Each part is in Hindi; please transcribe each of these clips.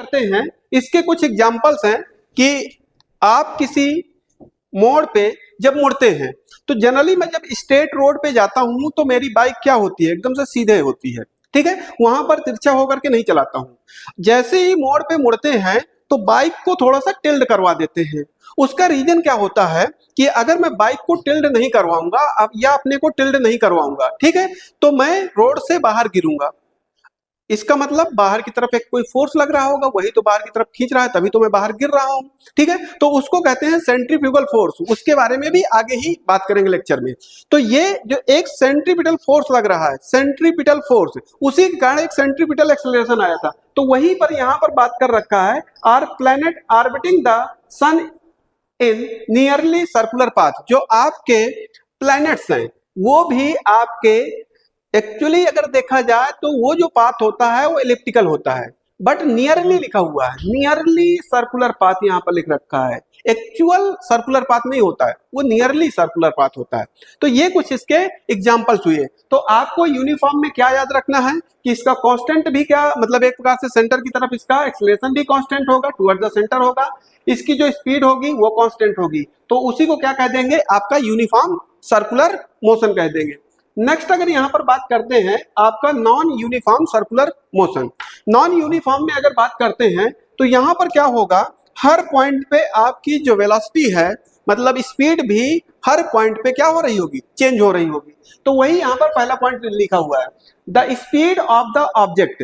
करते हैं, इसके कुछ एग्जांपल्स हैं कि आप किसी मोड़ पे जब मुड़ते हैं तो जनरली मैं जब स्ट्रेट रोड पे जाता हूं तो मेरी बाइक क्या होती है, एकदम से सीधे होती है, ठीक है, वहां पर तिरछा होकर के नहीं चलाता हूं। जैसे ही मोड़ पे मुड़ते हैं तो बाइक को थोड़ा सा टिल्ड करवा देते हैं। उसका रीजन क्या होता है कि अगर मैं बाइक को टिल्ड नहीं करवाऊंगा या अपने को टिल्ड नहीं करवाऊंगा, ठीक है, तो मैं रोड से बाहर गिरूंगा। इसका मतलब बाहर की तरफ एक कोई फोर्स लग रहा होगा, वही तो बाहर की तरफ खींच रहा है, तभी तो मैं बाहर गिर रहा हूं, ठीक है, तो उसको कहते हैं सेंट्रीफ्यूगल फोर्स। उसके बारे में भी आगे ही बात करेंगे लेक्चर में। तो ये जो एक सेंट्रीपिटल फोर्स लग रहा है, सेंट्रीपिटल फोर्स, उसी के कारण एक सेंट्रीपिटल एक्सेलरेशन आया था। तो वहीं पर यहां पर बात कर रखा है, our planet orbiting the sun in nearly circular path. जो आपके प्लैनेट्स हैं वो भी आपके एक्चुअली अगर देखा जाए तो वो जो पाथ होता है वो एलिप्टिकल होता है, बट नियरली लिखा हुआ है, नियरली सर्कुलर पाथ यहां पर लिख रखा है। एक्चुअल सर्कुलर पाथ नहीं होता है, वो नियरली सर्कुलर पाथ होता है। तो ये कुछ इसके एग्जांपल्स हुए। तो आपको यूनिफॉर्म में क्या याद रखना है कि इसका कांस्टेंट भी क्या, मतलब एक प्रकार से सेंटर की तरफ इसका एक्सेलरेशन भी कांस्टेंट होगा, टुवर्ड द सेंटर होगा, इसकी जो स्पीड होगी वो कांस्टेंट होगी। तो उसी को क्या कह देंगे, आपका यूनिफॉर्म सर्कुलर मोशन कह देंगे। नेक्स्ट अगर यहां पर बात करते हैं आपका non uniform circular motion. Non uniform में अगर बात करते हैं तो यहां पर क्या होगा, हर पॉइंट पे आपकी जो वेलोसिटी है, मतलब स्पीड भी हर पॉइंट पे क्या हो रही होगी, चेंज हो रही होगी। तो वही यहां पर पहला पॉइंट लिखा हुआ है, the speed of the object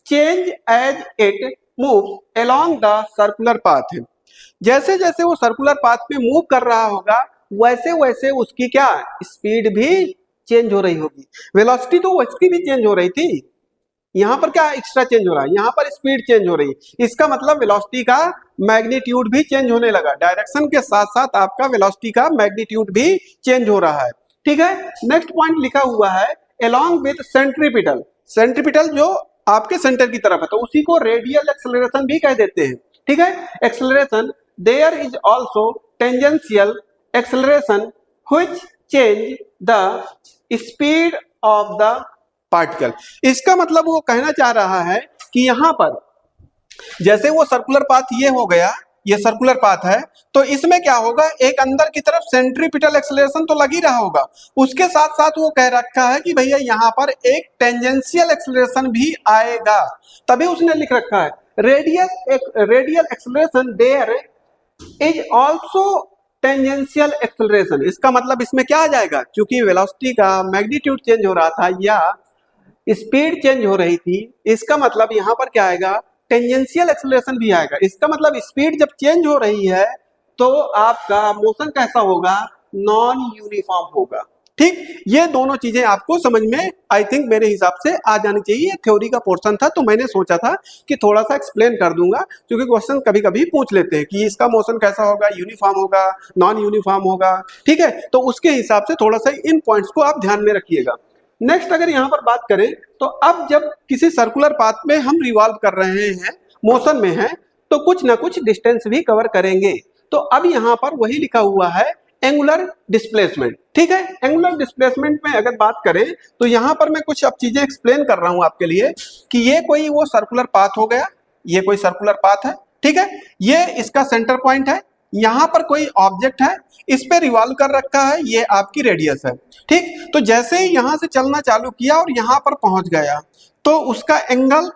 change as it move along the circular path. जैसे जैसे वो सर्कुलर पाथ में मूव कर रहा होगा वैसे वैसे उसकी क्या स्पीड भी चेंज हो रही होगी। वेलोसिटी तो उसकी भी चेंज हो रही थी, यहां पर क्या एक्स्ट्रा चेंज हो रहा है, यहां पर स्पीड चेंज हो रही। इसका मतलब वेलोसिटी का मैग्नीट्यूड भी चेंज होने लगा, डायरेक्शन के साथ साथ आपका वेलोसिटी का मैग्नीट्यूड भी चेंज हो रहा है, ठीक है। नेक्स्ट पॉइंट लिखा हुआ है अलोंग विद सेंट्रीपिटल। सेंट्रीपिटल जो आपके सेंटर की तरफ है तो उसी को रेडियल एक्सेलरेशन भी कह देते हैं, ठीक है। Acceleration there is also tangential acceleration which change the speed of the particle. इसका मतलब वो कहना चाह रहा है कि यहां पर जैसे वो सर्कुलर पाथ ये हो गया, ये सर्कुलर पाथ है, तो इसमें क्या होगा, एक अंदर की तरफ सेंट्रीपिटल एक्सेलरेशन तो लग ही रहा होगा, उसके साथ साथ वो कह रखा है कि भैया यहां पर एक टेंजेंशियल एक्सेलरेशन भी आएगा। तभी उसने लिख रखा है radial acceleration there is also tangential acceleration. इसका मतलब इसमें क्या आ जाएगा, क्योंकि वेलोसिटी का मैग्नीट्यूड चेंज हो रहा था या स्पीड चेंज हो रही थी, इसका मतलब यहां पर क्या आएगा, टेंजेंशियल एक्सेलरेशन भी आएगा। इसका मतलब स्पीड जब चेंज हो रही है तो आपका मोशन कैसा होगा, नॉन यूनिफॉर्म होगा, ठीक। ये दोनों चीजें आपको समझ में आई थिंक मेरे हिसाब से आ जानी चाहिए। थ्योरी का पोर्शन था तो मैंने सोचा था कि थोड़ा सा एक्सप्लेन कर दूंगा, क्योंकि क्वेश्चन कभी कभी पूछ लेते हैं कि इसका मोशन कैसा होगा, यूनिफॉर्म होगा, नॉन यूनिफॉर्म होगा, ठीक है। तो उसके हिसाब से थोड़ा सा इन पॉइंट्स को आप ध्यान में रखिएगा। नेक्स्ट अगर यहाँ पर बात करें तो अब जब किसी सर्कुलर पाथ में हम रिवॉल्व कर रहे हैं, मोशन में हैं, तो कुछ ना कुछ डिस्टेंस भी कवर करेंगे। तो अब यहाँ पर वही लिखा हुआ है एंगुलर डिस्प्लेसमेंट, ठीक है। एंगुलर डिस्प्लेसमेंट में अगर बात करें तो यहां पर मैं कुछ अब चीजें एक्सप्लेन कर रहा हूं आपके लिए कि ये कोई वो सर्कुलर पाथ हो गया, ये कोई सर्कुलर पाथ है, ठीक है, ये इसका सेंटर पॉइंट है, यहां पर कोई ऑब्जेक्ट है, इस पे रिवॉल्व कर रखा है, ये आपकी रेडियस है, ठीक। तो जैसे ही यहां से चलना चालू किया और यहां पर पहुंच गया तो उसका एंगल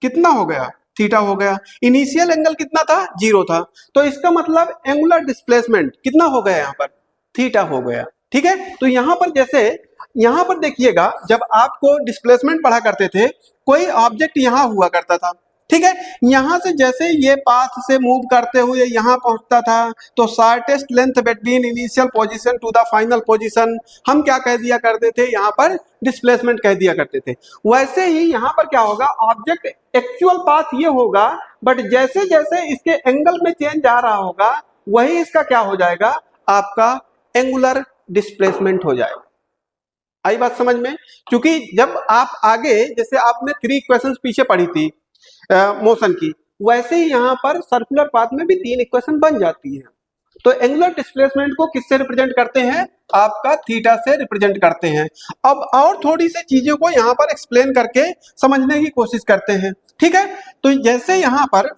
कितना हो गया, थीटा हो गया। इनिशियल एंगल कितना था, 0 था, तो इसका मतलब एंगुलर डिस्प्लेसमेंट कितना हो गया, यहाँ पर थीटा हो गया, ठीक है। तो यहाँ पर जैसे यहाँ पर देखिएगा, जब आपको डिस्प्लेसमेंट पढ़ा करते थे, कोई ऑब्जेक्ट यहाँ हुआ करता था, ठीक है, यहां से जैसे ये पाथ से मूव करते हुए यहां पहुंचता था तो shortest length between initial position to the final position हम क्या कह दिया करते थे, यहां पर डिस्प्लेसमेंट कह दिया करते थे। वैसे ही यहां पर क्या होगा, ऑब्जेक्ट एक्चुअल पाथ ये होगा, बट जैसे जैसे इसके एंगल में चेंज आ रहा होगा वही इसका क्या हो जाएगा, आपका एंगुलर डिस्प्लेसमेंट हो जाएगा। आई बात समझ में? क्योंकि जब आप आगे जैसे आपने 3 इक्वेशंस पीछे पढ़ी थी मोशन की, वैसे ही यहाँ पर सर्कुलर पाथ में भी 3 इक्वेशन बन जाती है। तो एंगुलर डिस्प्लेसमेंट को किससे रिप्रेजेंट करते हैं, आपका थीटा से रिप्रेजेंट करते हैं। अब और थोड़ी सी चीजों को यहाँ पर एक्सप्लेन करके समझने की कोशिश करते हैं। ठीक है। तो जैसे यहां पर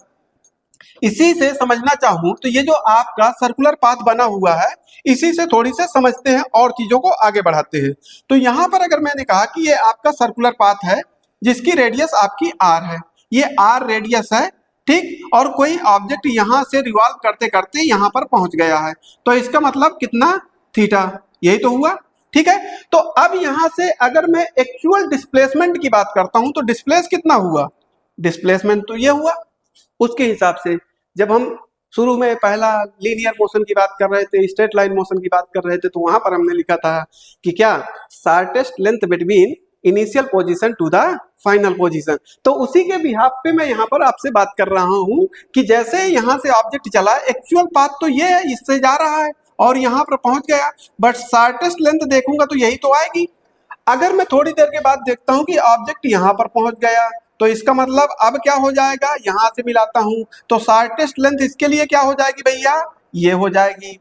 इसी से समझना चाहूं तो ये जो आपका सर्कुलर पाथ बना हुआ है, इसी से थोड़ी से समझते हैं और चीजों को आगे बढ़ाते हैं। तो यहां पर अगर मैंने कहा कि ये आपका सर्कुलर पाथ है जिसकी रेडियस आपकी आर है, ये आर रेडियस है, ठीक। और कोई ऑब्जेक्ट यहां से रिवॉल्व करते करते यहां पर पहुंच गया है, तो इसका मतलब कितना, थीटा, यही तो हुआ, ठीक है। तो अब यहां से अगर मैं एक्चुअल डिस्प्लेसमेंट की बात करता हूं तो डिस्प्लेस कितना हुआ, डिस्प्लेसमेंट तो ये हुआ। उसके हिसाब से जब हम शुरू में पहला लीनियर मोशन की बात कर रहे थे, स्ट्रेट लाइन मोशन की बात कर रहे थे, तो वहां पर हमने लिखा था कि क्या, shortest length between initial position to the final position. तो उसी के बिहाफ पे मैं यहाँ पर आपसे बात कर रहा हूँ कि जैसे यहाँ से ऑब्जेक्ट चला, एक्चुअल पाथ तो ये है, इससे जा रहा है और यहाँ पर पहुंच गया, बट शॉर्टेस्ट लेंथ देखूंगा तो यही तो आएगी। अगर मैं थोड़ी देर के बाद देखता हूँ कि ऑब्जेक्ट यहाँ पर पहुंच गया, तो इसका मतलब अब क्या हो जाएगा, यहां से मिलाता हूं तो शॉर्टेस्ट लेंथ इसके लिए क्या हो जाएगी भैया, ये हो जाएगी।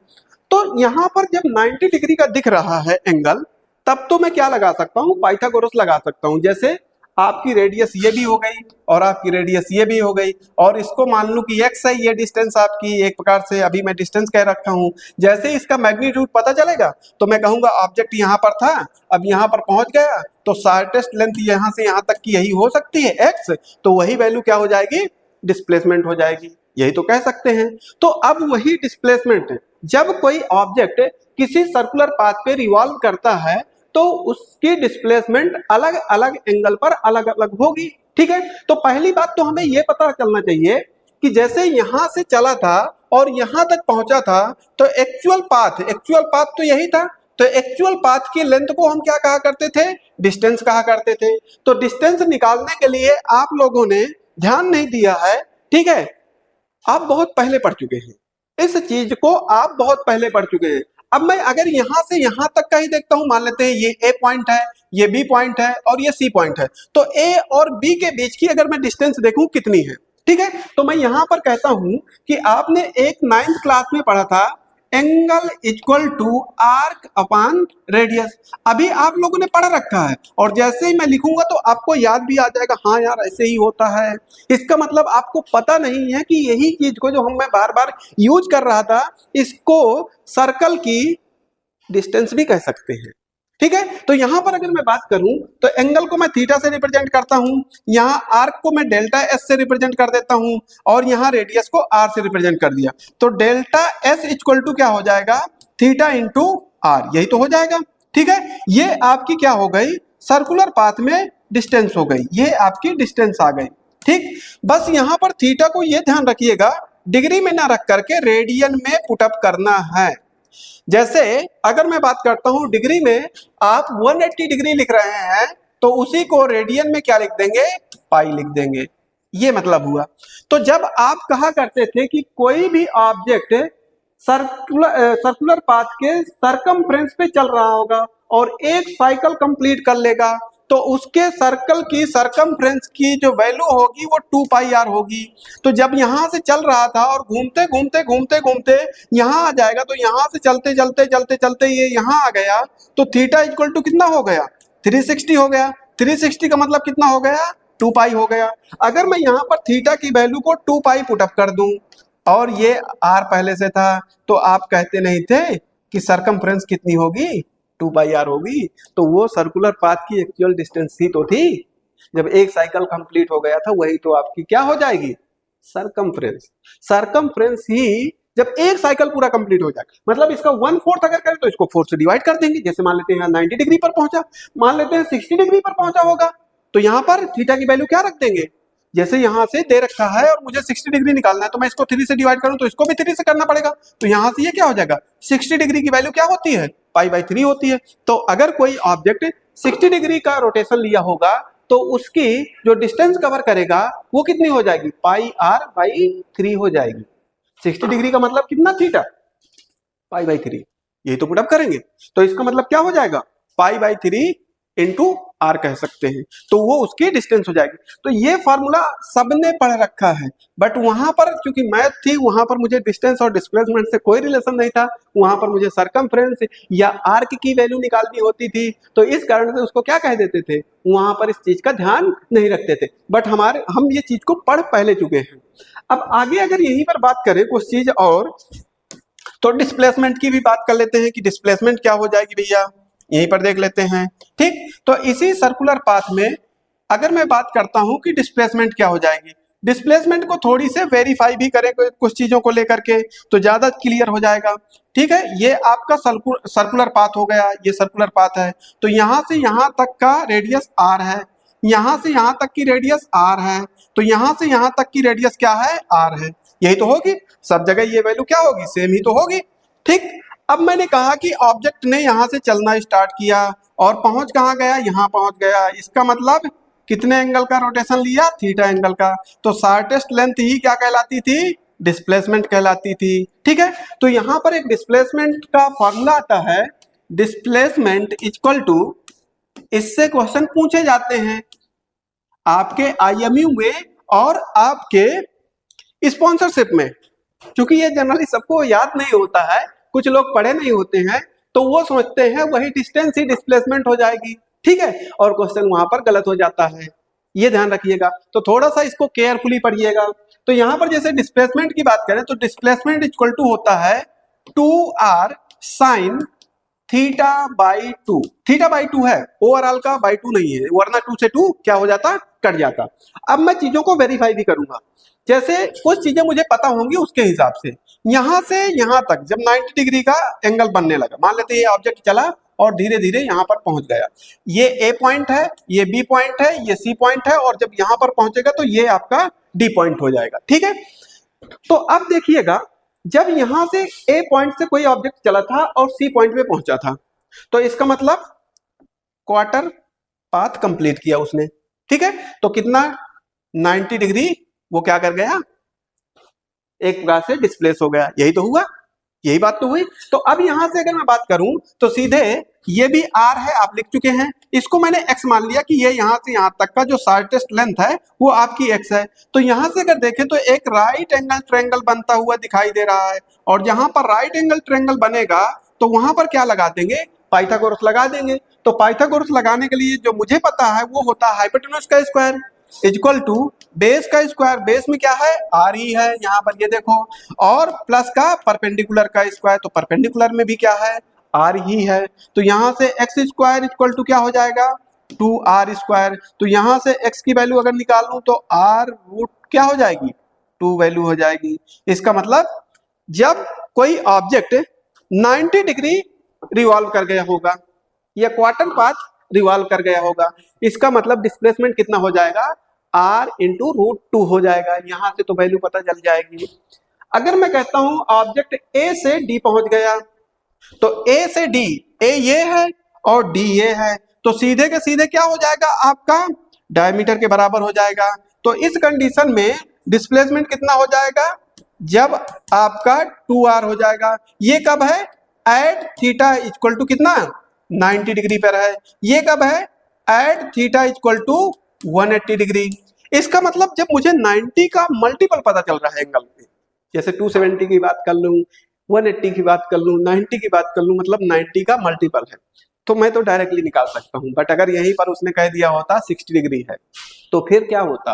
तो यहां पर जब 90 डिग्री का दिख रहा है एंगल, तब तो मैं क्या लगा सकता हूं, पाइथागोरस लगा सकता हूं। जैसे आपकी रेडियस ये भी हो गई और आपकी रेडियस ये भी हो गई, और इसको मान लूं कि x है, ये डिस्टेंस आपकी एक प्रकार से अभी मैं डिस्टेंस कह रखा हूं। जैसे इसका मैग्नीट्यूड पता चलेगा तो मैं कहूंगा ऑब्जेक्ट यहां पर था, अब यहां पर पहुंच गया, तो शॉर्टेस्ट लेंथ यहां से यहां तक की यही हो सकती है x, तो वही वैल्यू क्या हो जाएगी, डिस्प्लेसमेंट हो जाएगी, यही तो कह सकते हैं। तो अब वही डिस्प्लेसमेंट जब कोई ऑब्जेक्ट किसी सर्कुलर पाथ पे रिवॉल्व करता है तो उसकी डिस्प्लेसमेंट अलग अलग एंगल पर अलग अलग होगी, ठीक है। तो पहली बात तो हमें यह पता चलना चाहिए कि जैसे यहां से चला था और यहां तक पहुंचा था, तो एक्चुअल पाथ तो यही था, तो एक्चुअल पाथ की लेंथ को हम क्या कहा करते थे, डिस्टेंस कहा करते थे। तो डिस्टेंस निकालने के लिए आप लोगों ने ध्यान नहीं दिया है, ठीक है, आप बहुत पहले पढ़ चुके हैं इस चीज को, आप बहुत पहले पढ़ चुके हैं। अब मैं अगर यहां से यहां तक का ही देखता हूं, मान लेते हैं ये ए पॉइंट है, ये बी पॉइंट है और ये सी पॉइंट है, तो ए और बी के बीच की अगर मैं डिस्टेंस देखूं कितनी है, ठीक है, तो मैं यहां पर कहता हूं कि आपने एक 9th क्लास में पढ़ा था angle equal to arc upon radius. अभी आप लोगों ने पढ़ रखा है और जैसे ही मैं लिखूंगा तो आपको याद भी आ जाएगा, हाँ यार ऐसे ही होता है। इसका मतलब आपको पता नहीं है कि यही चीज को जो हम मैं बार बार यूज कर रहा था, इसको सर्कल की डिस्टेंस भी कह सकते हैं, ठीक है। तो यहां पर अगर मैं बात करूं तो एंगल को मैं थीटा से रिप्रेजेंट करता हूं, यहां आर्क को मैं डेल्टा एस से रिप्रेजेंट कर देता हूं और यहां रेडियस को आर से रिप्रेजेंट कर दिया, तो डेल्टा एस इक्वल टू क्या हो जाएगा, थीटा इंटू आर, यही तो हो जाएगा, ठीक है। ये आपकी क्या हो गई, सर्कुलर पाथ में डिस्टेंस हो गई, ये आपकी डिस्टेंस आ गई, ठीक। बस यहां पर थीटा को ये ध्यान रखिएगा डिग्री में ना रख करके रेडियन में पुटअप करना है। जैसे अगर मैं बात करता हूं डिग्री में, आप 180 डिग्री लिख रहे हैं तो उसी को रेडियन में क्या लिख देंगे, पाई लिख देंगे, ये मतलब हुआ। तो जब आप कहा करते थे कि कोई भी ऑब्जेक्ट सर्कुलर पाथ के सरकमफ्रेंस पे चल रहा होगा और एक साइकिल कंप्लीट कर लेगा, तो उसके सर्कल की सरकमफ्रेंस की जो वैल्यू होगी वो 2 पाई आर होगी। तो जब यहां से चल रहा था और घूमते घूमते घूमते घूमते यहां आ जाएगा, तो यहां से चलते चलते चलते चलते ये यहां आ गया, तो थीटा इक्वल टू कितना हो गया, 360 हो गया। 360 का मतलब कितना हो गया, 2 पाई हो गया। अगर मैं यहाँ पर थीटा की वैल्यू को 2 पाई पुटअप कर दूं और ये आर पहले से था, तो आप कहते नहीं थे कि सरकमफ्रेंस कितनी होगी, 2 पाई आर होगी, तो वो सर्कुलर पाथ की एक्चुअल डिस्टेंस ही तो थी। जब एक साइकिल कंप्लीट हो गया था, वही तो आपकी क्या हो जाएगी, सरकमफ्रेंस। सरकमफ्रेंस ही जब एक साइकिल पूरा कंप्लीट हो जाए, मतलब इसका 1/4 अगर करें तो इसको 4 से डिवाइड कर देंगे। जैसे मान लेते हैं यहाँ 90 डिग्री पर पहुंचा, मान लेते हैं 60 डिग्री पर पहुंचा होगा, तो यहाँ पर थीटा की वैल्यू क्या रख देंगे, जैसे यहां से दे रखा है और मुझे 60 डिग्री निकालना है, तो मैं इसको 3 से डिवाइड करूं तो इसको भी 3 से करना पड़ेगा, तो यहां से ये क्या हो जाएगा, 60 डिग्री की वैल्यू क्या होती है, पाई/3 होती है। तो अगर कोई ऑब्जेक्ट 60 डिग्री का रोटेशन लिया होगा तो उसकी जो डिस्टेंस कवर करेगा वो कितनी हो जाएगी, पाई/3 हो जाएगी। 60 डिग्री का मतलब कितना, थीटा, पाई/3, यही तो पुटअप करेंगे, तो इसका मतलब क्या हो जाएगा, पाई/3 इंटू आर कह सकते हैं, तो वो उसकी डिस्टेंस हो जाएगी। तो ये फॉर्मूला सबने पढ़ रखा है, बट वहां पर क्योंकि मैथ थी, वहां पर मुझे डिस्टेंस और डिस्प्लेसमेंट से कोई रिलेशन नहीं था, वहां पर मुझे सरकमफ्रेंस या आर्क की वैल्यू निकालनी होती थी, तो इस कारण से उसको क्या कह देते थे, वहां पर इस चीज का ध्यान नहीं रखते थे। बट हम ये चीज को पढ़ पहले चुके हैं। अब आगे अगर यहीं पर बात करें कुछ चीज और, तो डिस्प्लेसमेंट की भी बात कर लेते हैं कि डिस्प्लेसमेंट क्या हो जाएगी भैया, यहीं पर देख लेते हैं। ठीक, तो इसी सर्कुलर पाथ में अगर मैं बात करता हूं कि डिस्प्लेसमेंट क्या हो जाएगी, डिस्प्लेसमेंट को थोड़ी से वेरीफाई भी करें कुछ चीजों को लेकर के, तो ज्यादा क्लियर हो जाएगा। ठीक है, ये आपका सर्कुलर पाथ हो गया, ये सर्कुलर पाथ है, तो यहां से यहां तक का रेडियस आर है, यहां से यहां तक की रेडियस आर है, तो यहां से यहां तक की रेडियस क्या है, आर है। यही तो होगी, सब जगह ये वैल्यू क्या होगी, सेम ही तो होगी। ठीक, अब मैंने कहा कि ऑब्जेक्ट ने यहां से चलना स्टार्ट किया और पहुंच कहां गया, यहां पहुंच गया, इसका मतलब कितने एंगल का रोटेशन लिया, थीटा एंगल का। तो शॉर्टेस्ट लेंथ ही क्या कहलाती थी, डिस्प्लेसमेंट कहलाती थी। ठीक है, तो यहां पर एक डिस्प्लेसमेंट का फॉर्मूला आता है, डिस्प्लेसमेंट इक्वल टू, इससे क्वेश्चन पूछे जाते हैं आपके आईएमयू में और आपके स्पॉन्सरशिप में। क्योंकि ये जनरली सबको याद नहीं होता है, कुछ लोग पढ़े नहीं होते हैं, तो वो सोचते हैं वही डिस्टेंस ही डिस्प्लेसमेंट हो जाएगी। ठीक है, और क्वेश्चन वहां पर गलत हो जाता है, ये ध्यान रखिएगा। तो थोड़ा सा इसको केयरफुली पढ़िएगा। तो यहां पर जैसे डिस्प्लेसमेंट की बात करें तो डिस्प्लेसमेंट इक्वल टू होता है 2r sine theta by 2। Theta by 2 है, ओवरऑल का बाई 2 नहीं है, वरना 2 से 2 क्या हो जाता, कट जाता। अब मैं चीजों को वेरीफाई भी करूंगा, जैसे कुछ चीजें मुझे पता होंगी उसके हिसाब से। यहां से यहां तक जब 90 डिग्री का एंगल बनने लगा, मान लेते हैं ये ऑब्जेक्ट चला और धीरे धीरे यहां पर पहुंच गया, ये ए पॉइंट है, ये बी पॉइंट है, ये सी पॉइंट है, और जब यहां पर पहुंचेगा तो ये आपका डी पॉइंट हो जाएगा। ठीक है, तो अब देखिएगा, जब यहां से ए पॉइंट से कोई ऑब्जेक्ट चला था और सी पॉइंट पे पहुंचा था, तो इसका मतलब क्वार्टर पाथ कंप्लीट किया उसने। ठीक है, तो कितना, 90 डिग्री वो क्या कर गया, एक प्रकार से डिस्प्लेस हो गया। यही तो हुआ, यही बात तो हुई। तो अब यहां से अगर मैं बात करूं तो सीधे ये भी आर है, आप लिख चुके हैं, इसको मैंने एक्स मान लिया कि ये यहां से यहां तक का जो शॉर्टेस्ट लेंथ है वो आपकी एक्स है। तो यहां से अगर देखें तो एक राइट एंगल ट्रायंगल बनता हुआ दिखाई दे रहा है, और जहां पर राइट एंगल ट्रायंगल बनेगा तो वहां पर क्या लगा देंगे, पाइथागोरस लगा देंगे। तो पाइथागोरस लगाने के लिए जो मुझे पता है वो होता है हाइपोटेन्यूज का स्क्वायर इक्वल टू बेस का स्क्वायर, बेस में क्या है, आर ही है यहाँ पर, ये देखो, और प्लस का परपेंडिकुलर का स्क्वायर, तो परपेंडिकुलर में भी क्या है, आर ही है। तो यहाँ से एक्स स्क्वायर इक्वल टू क्या हो जाएगा, 2r स्क्वायर। तो यहाँ से x की वैल्यू अगर निकाल लूं तो r रूट क्या हो जाएगी, 2 वैल्यू हो जाएगी। इसका मतलब जब कोई ऑब्जेक्ट 90 डिग्री रिवॉल्व कर गया होगा या क्वार्टर पाथ रिवॉल्व कर गया होगा, इसका मतलब डिस्प्लेसमेंट कितना हो जाएगा, r इंटू रूट 2 हो जाएगा। यहां से तो वैल्यू पता चल जाएगी। अगर मैं कहता हूं ऑब्जेक्ट a से d पहुंच गया, तो a से d, a ये है और d ये है, तो सीधे के सीधे क्या हो जाएगा, आपका डायमीटर के बराबर हो जाएगा। तो इस कंडीशन में डिस्प्लेसमेंट कितना हो जाएगा, जब आपका 2r हो जाएगा। ये कब है, एट थीटा इक्वल टू कितना, 90 डिग्री पर है। ये कब है, at theta equal to 180 degree. इसका मतलब जब मुझे 90 का मल्टीपल पता चल रहा है एंगल में, जैसे 270 की बात कर लूं, 180 की बात कर लूं, 90 की बात कर लूं, मतलब 90 का मल्टीपल है, तो मैं तो डायरेक्टली निकाल सकता हूं। बट अगर यहीं पर उसने कह दिया होता 60 डिग्री है, तो फिर क्या होता,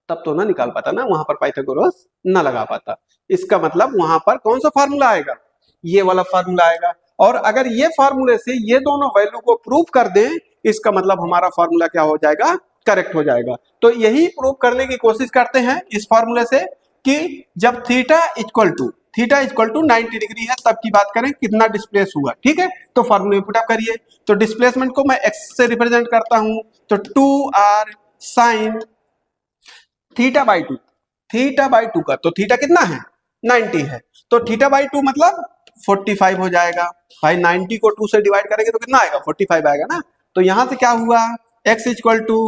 तब तो ना निकाल पाता ना, वहां पर पाइथागोरस ना लगा पाता। इसका मतलब वहां पर कौन सा फार्मूला आएगा, ये वाला फार्मूला आएगा। और अगर ये फार्मूले से ये दोनों वैल्यू को प्रूव कर दें, इसका मतलब हमारा फार्मूला क्या हो जाएगा, करेक्ट हो जाएगा। तो यही प्रूव करने की कोशिश करते हैं इस फार्मूले से कि जब थीटा इक्वल टू 90 डिग्री है तब की बात करें कितना डिस्प्लेस हुआ। ठीक है, तो फार्मूले पुट अप करिए। तो डिस्प्लेसमेंट को मैं एक्स से रिप्रेजेंट करता हूं, तो 2r sine theta by 2, theta by 2 का, तो थीटा कितना है, 90 है, तो थीटा बाई 2 मतलब 45 हो जाएगा। भाई 90 को 2 से डिवाइड करेंगे तो कितना आएगा, 45 आएगा ना। तो यहां से क्या हुआ, x equal to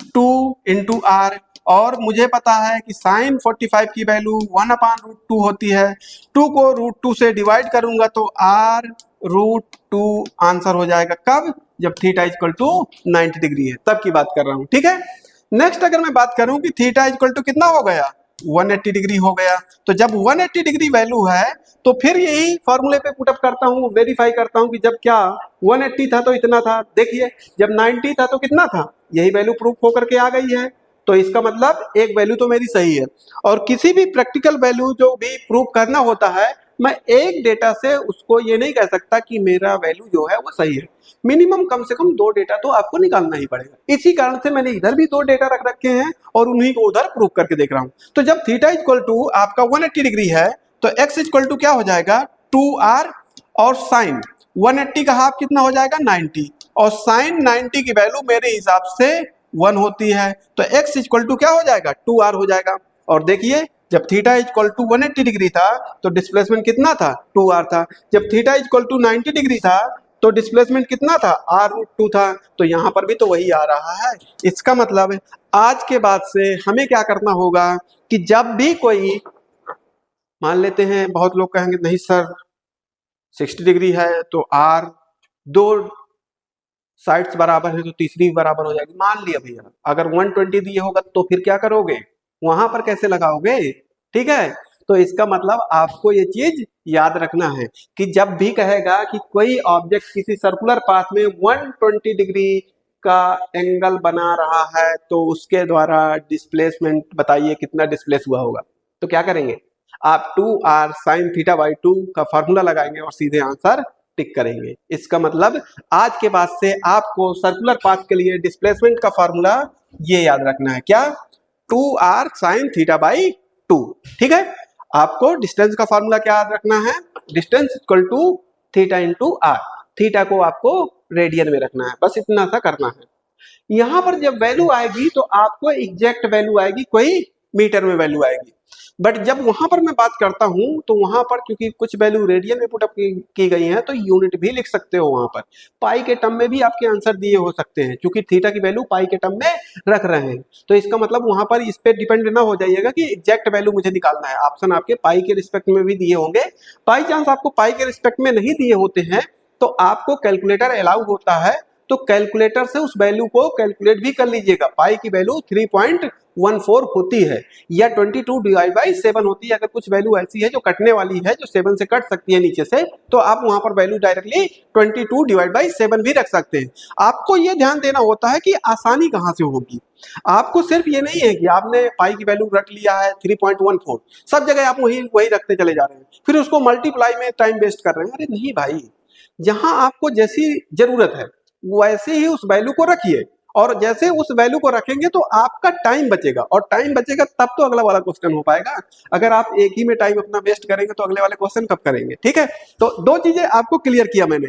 2 into r, और मुझे पता है कि साइन 45 की वैल्यू 1/√2 होती है। 2 को √2 से डिवाइड करूंगा तो r √2 आंसर हो जाएगा। कब, जब थीटा इक्वल टू 90 डिग्री है, तब की बात कर रहा हूं। ठीक है, नेक्स्ट अगर मैं बात करूं कि थीटा इक्वल टू कितना हो गया, 180 डिग्री हो गया, तो जब 180 डिग्री वैल्यू है तो फिर यही फॉर्मूले पे पुटअप करता हूं, वेरीफाई करता हूं कि जब क्या 180 था तो इतना था, देखिए जब 90 था तो कितना था, यही वैल्यू प्रूफ होकर के आ गई है। तो इसका मतलब एक वैल्यू तो मेरी सही है। और किसी भी प्रैक्टिकल वैल्यू जो भी प्रूफ करना होता है, मैं एक डेटा से उसको ये नहीं कह सकता कि मेरा वैल्यू जो है वो सही है, मिनिमम कम से कम 2 डेटा तो आपको निकालना ही पड़ेगा। इसी कारण से मैंने इधर भी 2 डेटा रख रखे हैं और उन्हीं को उधर प्रूफ करके देख रहा हूं। तो जब थीटा इक्वल टू आपका 180 डिग्री है तो x इक्वल टू क्या हो जाएगा 2r, और साइन 180 का हाफ कितना हो जाएगा 90, और साइन 90 की वैल्यू मेरे हिसाब से 1 होती है, तो x इक्वल टू क्या हो जाएगा 2r हो जाएगा। और देखिए जब थीटा इक्वल टू 180 डिग्री था तो डिस्प्लेसमेंट कितना था 2r था, जब थीटा इक्वल टू 90 डिग्री था तो डिस्प्लेसमेंट कितना था r√2 था, तो यहां पर भी तो वही आ रहा है। इसका मतलब आज के बाद से हमें क्या करना होगा कि जब भी कोई, मान लेते हैं बहुत लोग कहेंगे नहीं सर 60 डिग्री है तो r 2 साइड्स बराबर है तो तीसरी भी बराबर हो जाएगी, मान लिया भैया अगर 120 दिए होगा तो फिर क्या करोगे, वहां पर कैसे लगाओगे। ठीक है, तो इसका मतलब आपको ये चीज याद रखना है कि जब भी कहेगा कि कोई ऑब्जेक्ट किसी सर्कुलर पाथ में 120 डिग्री का एंगल बना रहा है तो उसके द्वारा डिस्प्लेसमेंट बताइए कितना डिस्प्लेस हुआ होगा, तो क्या करेंगे आप 2r sin थीटा बाई 2 का फॉर्मूला लगाएंगे और सीधे आंसर टिक करेंगे। इसका मतलब आज के बाद से आपको सर्कुलर पाथ के लिए डिस्प्लेसमेंट का फॉर्मूला ये याद रखना है, क्या 2r sin थीटा बाई 2। ठीक है, आपको डिस्टेंस का फॉर्मूला क्या याद रखना है, distance equal to theta into r, theta को आपको रेडियन में रखना है, बस इतना सा करना है। यहां पर जब वैल्यू आएगी तो आपको एग्जैक्ट वैल्यू आएगी, कोई मीटर में वैल्यू आएगी, बट जब वहां पर मैं बात करता हूं तो वहां पर क्योंकि कुछ वैल्यू रेडियन में पुटअप की गई है तो यूनिट भी लिख सकते हो, वहां पर पाई के टर्म में भी आपके आंसर दिए हो सकते हैं, क्योंकि थीटा की वैल्यू पाई के टर्म में रख रहे हैं। तो इसका मतलब वहां पर इस पे डिपेंड ना हो जाइएगा कि एग्जैक्ट वैल्यू मुझे निकालना है, ऑप्शन आपके पाई के रिस्पेक्ट में भी दिए होंगे। बाई चांस आपको पाई के रिस्पेक्ट में नहीं दिए होते हैं तो आपको कैलकुलेटर अलाउ होता है, तो कैलकुलेटर से उस वैल्यू को कैलकुलेट भी कर लीजिएगा। पाई की वैल्यू 3.14 होती है या 22/7 होती है। अगर कुछ वैल्यू ऐसी है जो कटने वाली है, जो 7 से कट सकती है नीचे से, तो आप वहां पर वैल्यू डायरेक्टली 22/7 भी रख सकते हैं। आपको ये ध्यान देना होता है कि आसानी कहां से होगी। आपको सिर्फ ये नहीं है कि आपने पाई की वैल्यू रख लिया है 3.14, सब जगह आप वही रखते चले जा रहे हैं, फिर उसको मल्टीप्लाई में टाइम वेस्ट कर रहे हैं। अरे नहीं भाई, जहां आपको जैसी जरूरत है वैसे ही उस वैल्यू को रखिए, और जैसे उस वैल्यू को रखेंगे तो आपका टाइम बचेगा, और टाइम बचेगा तब तो अगला वाला क्वेश्चन हो पाएगा। अगर आप एक ही में टाइम अपना वेस्ट करेंगे तो अगले वाले क्वेश्चन कब करेंगे। ठीक है, तो 2 चीजें आपको क्लियर किया मैंने,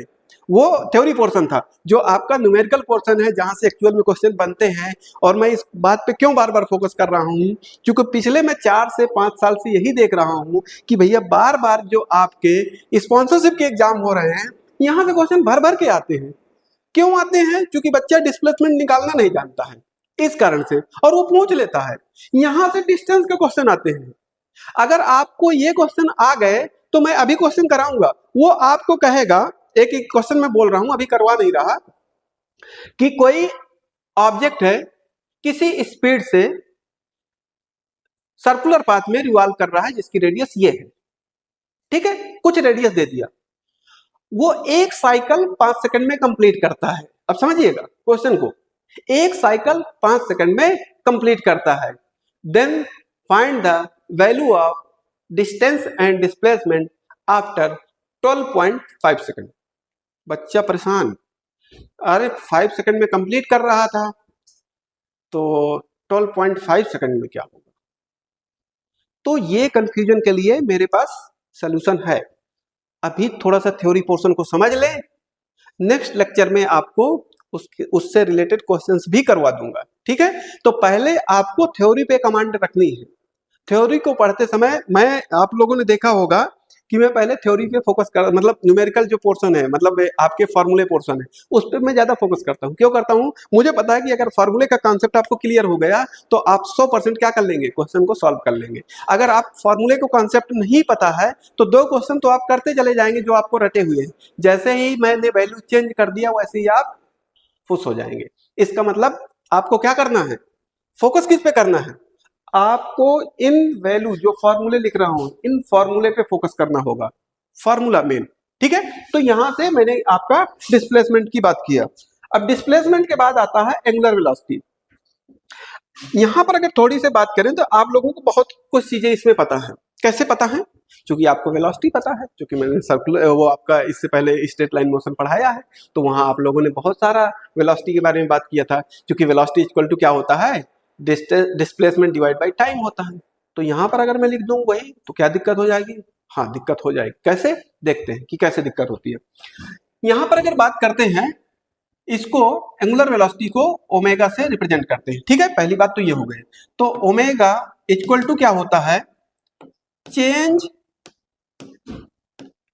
वो थ्योरी पोर्शन था, जो आपका न्यूमेरिकल पोर्शन है जहां से एक्चुअल में क्वेश्चन बनते हैं। और मैं इस बात पे क्यों बार बार फोकस कर रहा हूं, क्योंकि पिछले मैं 4 से 5 साल से यही देख रहा हूं कि भैया बार बार जो आपके स्पॉन्सरशिप के एग्जाम हो रहे हैं, यहाँ से क्वेश्चन भर भर के आते हैं। क्यों आते हैं, क्योंकि बच्चा डिस्प्लेसमेंट निकालना नहीं जानता है, इस कारण से, और वो पूछ लेता है। यहां से डिस्टेंस के क्वेश्चन आते हैं। अगर आपको ये क्वेश्चन आ गए तो मैं अभी क्वेश्चन कराऊंगा, वो आपको कहेगा, एक एक क्वेश्चन मैं बोल रहा हूं, अभी करवा नहीं रहा, कि कोई ऑब्जेक्ट है किसी स्पीड से सर्कुलर पाथ में रिवॉल्व कर रहा है जिसकी रेडियस ये है। ठीक है, कुछ रेडियस दे दिया, वो एक साइकिल 5 सेकंड में कंप्लीट करता है। अब समझिएगा क्वेश्चन को, एक साइकिल 5 सेकंड में कंप्लीट करता है। Then find the value of distance and displacement after 12.5 second. बच्चा परेशान, अरे 5 सेकंड में कंप्लीट कर रहा था तो 12.5 सेकंड में क्या होगा। तो ये कंफ्यूजन के लिए मेरे पास सलूशन है। अभी थोड़ा सा थ्योरी पोर्शन को समझ ले, नेक्स्ट लेक्चर में आपको उससे रिलेटेड क्वेश्चंस भी करवा दूंगा। ठीक है, तो पहले आपको थ्योरी पे कमांड रखनी है। थ्योरी को पढ़ते समय मैं, आप लोगों ने देखा होगा कि मैं पहले थ्योरी पे फोकस कर, मतलब न्यूमेरिकल जो पोर्शन है, मतलब आपके फॉर्मूले पोर्शन है, उस पर मैं ज्यादा फोकस करता हूँ। क्यों करता हूँ, मुझे पता है कि अगर फॉर्मूले का कॉन्सेप्ट आपको क्लियर हो गया तो आप 100% क्या कर लेंगे, क्वेश्चन को सॉल्व कर लेंगे। अगर आप फॉर्मूले को कॉन्सेप्ट नहीं पता है तो 2 क्वेश्चन तो आप करते चले जाएंगे जो आपको रटे हुए हैं, जैसे ही मैंने वैल्यू चेंज कर दिया वैसे ही आप फुस हो जाएंगे। इसका मतलब आपको क्या करना है, फोकस किस पे करना है, आपको इन वैल्यू जो फॉर्मूले लिख रहा हूं इन फॉर्मूले पे फोकस करना होगा, फॉर्मूला मेन। ठीक है, तो यहां से मैंने आपका डिस्प्लेसमेंट की बात किया। अब डिस्प्लेसमेंट के बाद आता है एंगुलर वेलोसिटी। यहां पर अगर थोड़ी सी बात करें तो आप लोगों को बहुत कुछ चीजें इसमें पता है। कैसे पता है, क्योंकि आपको वेलोसिटी पता है, क्योंकि मैंने सर्कुलर वो आपका इससे पहले स्ट्रेट लाइन मोशन पढ़ाया है, तो वहां आप लोगों ने बहुत सारा वेलोसिटी के बारे में बात किया था, क्योंकि वेलोसिटी इक्वल टू क्या होता है, डिस्प्लेसमेंट डिवाइड बाई टाइम होता है। तो यहां पर अगर मैं लिख दूं वही, तो क्या दिक्कत हो जाएगी, हाँ दिक्कत हो जाएगी। कैसे, देखते हैं कि कैसे दिक्कत होती है। यहां पर अगर बात करते हैं, इसको एंगुलर वेलोसिटी को ओमेगा से रिप्रेजेंट करते हैं। ठीक है, पहली बात तो ये हो गई। तो ओमेगा इक्वल टू क्या होता है, change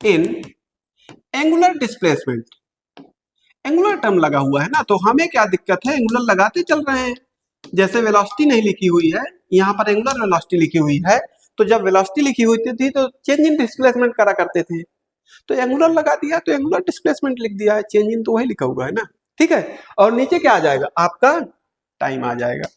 in angular displacement. Angular term लगा हुआ है ना, तो हमें क्या दिक्कत है, एंगुलर लगाते चल रहे हैं। जैसे वेलोसिटी नहीं लिखी हुई है, यहाँ पर एंगुलर वेलोसिटी लिखी हुई है, तो जब वेलोसिटी लिखी हुई थी तो चेंज इन डिस्प्लेसमेंट करा करते थे, तो एंगुलर लगा दिया तो एंगुलर डिस्प्लेसमेंट लिख दिया है, चेंज इन तो वही लिखा हुआ है ना। ठीक है, और नीचे क्या आ जाएगा, आपका टाइम आ जाएगा,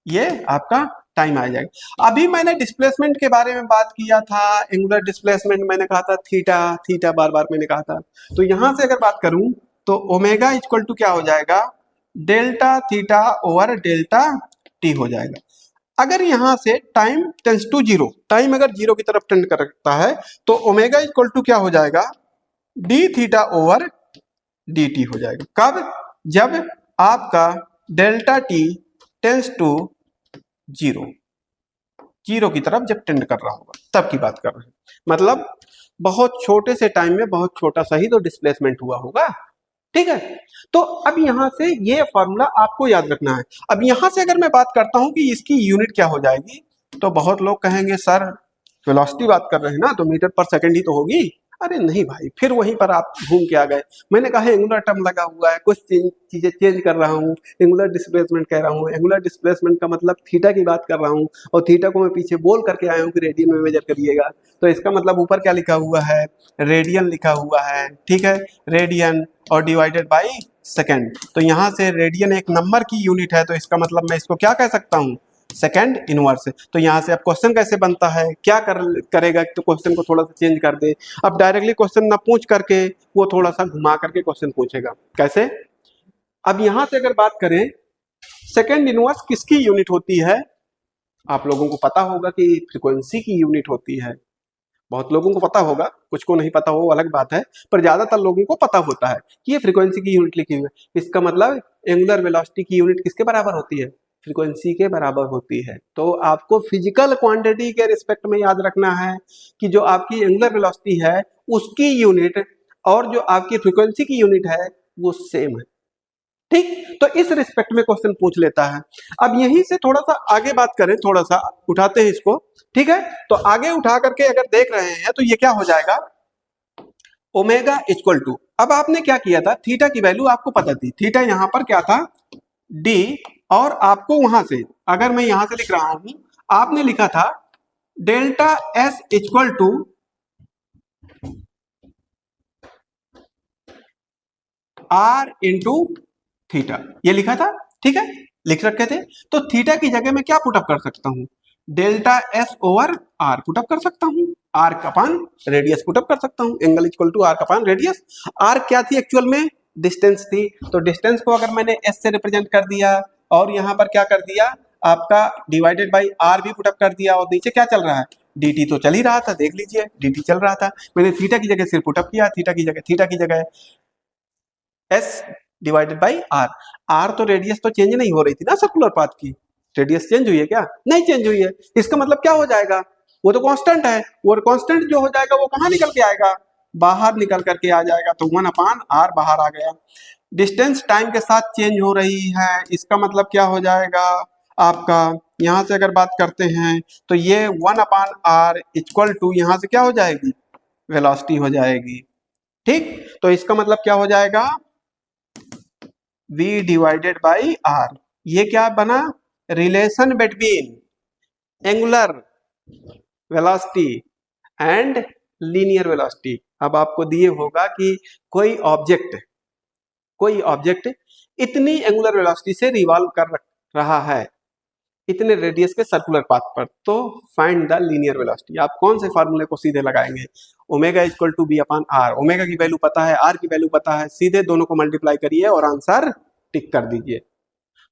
ये आपका टाइम आ जाएगा। अभी मैंने डिस्प्लेसमेंट के बारे में बात किया था, एंगुलर डिस्प्लेसमेंट मैंने कहा था थीटा, थीटा बार बार मैंने कहा था। तो यहां से अगर बात करूं तो ओमेगा इक्वल टू क्या हो जाएगा, delta theta over delta t हो जाएगा। अगर यहां से time tends to zero, time अगर जीरो की तरफ टेंड करता है, तो ओमेगा इक्वल टू क्या हो जाएगा, d theta over d t हो जाएगा। कब, जब आपका delta t tends to zero, zero की तरफ जब टेंड कर रहा होगा तब की बात कर रहे हैं। मतलब बहुत छोटे से टाइम में बहुत छोटा सा ही तो डिस्प्लेसमेंट हुआ होगा। ठीक है, तो अब यहां से ये फॉर्मूला आपको याद रखना है। अब यहां से अगर मैं बात करता हूं कि इसकी यूनिट क्या हो जाएगी, तो बहुत लोग कहेंगे सर वेलोसिटी बात कर रहे हैं ना, तो मीटर पर सेकंड ही तो होगी। अरे नहीं भाई, फिर वहीं पर आप घूम के आ गए। मैंने कहा एंगुलर टर्म लगा हुआ है, कुछ चीजें चेंज कर रहा हूँ, एंगुलर डिस्प्लेसमेंट कह रहा हूँ। एंगुलर डिस्प्लेसमेंट का मतलब थीटा की बात कर रहा हूँ, और थीटा को मैं पीछे बोल करके आया हूँ कि रेडियन में मेजर करिएगा। तो इसका मतलब ऊपर क्या लिखा हुआ है, रेडियन लिखा हुआ है। ठीक है, रेडियन और डिवाइडेड बाई सेकेंड। तो यहाँ से रेडियन एक नंबर की यूनिट है, तो इसका मतलब मैं इसको क्या कह सकता हूँ, सेकेंड इनवर्स। तो यहाँ से अब क्वेश्चन कैसे बनता है, क्या करेगा, तो क्वेश्चन को थोड़ा सा चेंज कर दे। अब डायरेक्टली क्वेश्चन ना पूछ करके वो थोड़ा सा घुमा करके क्वेश्चन पूछेगा। कैसे, अब यहां से अगर बात करें सेकेंड इनवर्स किसकी यूनिट होती है, आप लोगों को पता होगा कि फ्रीक्वेंसी की यूनिट होती है। बहुत लोगों को पता होगा, कुछ को नहीं पता हो वो अलग बात है, पर ज्यादातर लोगों को पता होता है कि ये फ्रीक्वेंसी की यूनिट लिखी हुई है। इसका मतलब एंगुलर वेलोसिटी की यूनिट किसके बराबर होती है, फ्रीक्वेंसी के बराबर होती है। तो आपको फिजिकल क्वांटिटी के रिस्पेक्ट में याद रखना है कि जो आपकी एंगुलर वेलोसिटी है उसकी यूनिट और जो आपकी फ्रीक्वेंसी की यूनिट है वो सेम है। ठीक, तो इस रिस्पेक्ट में क्वेश्चन पूछ लेता है। अब यहीं से थोड़ा सा आगे बात करें, थोड़ा सा उठाते हैं इसको। ठीक है, तो आगे उठा करके अगर देख रहे हैं तो ये क्या हो जाएगा, ओमेगा इक्वल टू, अब आपने क्या किया था, थीटा की वैल्यू आपको पता थी, थीटा यहां पर क्या था, डी, और आपको वहां से अगर मैं यहां से लिख रहा हूं, आपने लिखा था delta s equal to r into theta, ये लिखा था। ठीक है, लिख रखे थे। तो थीटा की जगह मैं क्या पुटअप कर सकता हूं, delta s over r put up कर सकता हूं, आर कपान रेडियस पुटअप कर सकता हूं, angle equal to arc upon radius. Arc क्या थी एक्चुअल में, डिस्टेंस थी, तो डिस्टेंस को अगर मैंने एस से रिप्रेजेंट कर दिया और यहां पर क्या कर दिया, आपका डिवाइडेड बाई आर भी पुटअप कर दिया, और नीचे क्या चल रहा है, dt तो चल ही रहा था, देख लीजिए dt चल रहा था। मैंने थीटा की जगह सिर्फ पुटअप किया, थीटा की जगह s divided by r. R तो रेडियस तो चेंज नहीं हो रही थी ना सर्कुलर पाथ की, रेडियस चेंज हुई है क्या, नहीं चेंज हुई है। इसका मतलब क्या हो जाएगा, वो तो कांस्टेंट है, वो कांस्टेंट जो हो जाएगा वो कहां निकल के आएगा, बाहर निकल करके आ जाएगा। तो 1/r बाहर आ गया। डिस्टेंस टाइम के साथ चेंज हो रही है, इसका मतलब क्या हो जाएगा आपका, यहां से अगर बात करते हैं तो ये 1/r इक्वल टू यहां से क्या हो जाएगी, वेलोसिटी हो जाएगी। ठीक, तो इसका मतलब क्या हो जाएगा, v डिवाइडेड बाई r। ये क्या बना, relation between angular velocity and linear velocity. अब आपको दिए होगा कि कोई ऑब्जेक्ट कोई ऑब्जेक्ट इतनी एंगुलर वेलोसिटी से रिवॉल्व कर रहा है इतने रेडियस के सर्कुलर पाथ पर, तो फाइंड द लीनियर वेलोसिटी। आप कौन से फार्मूले को सीधे लगाएंगे, omega equal to b upon r, omega की वैल्यू पता है, आर की वैल्यू पता है, सीधे दोनों को मल्टीप्लाई करिए और आंसर टिक कर दीजिए।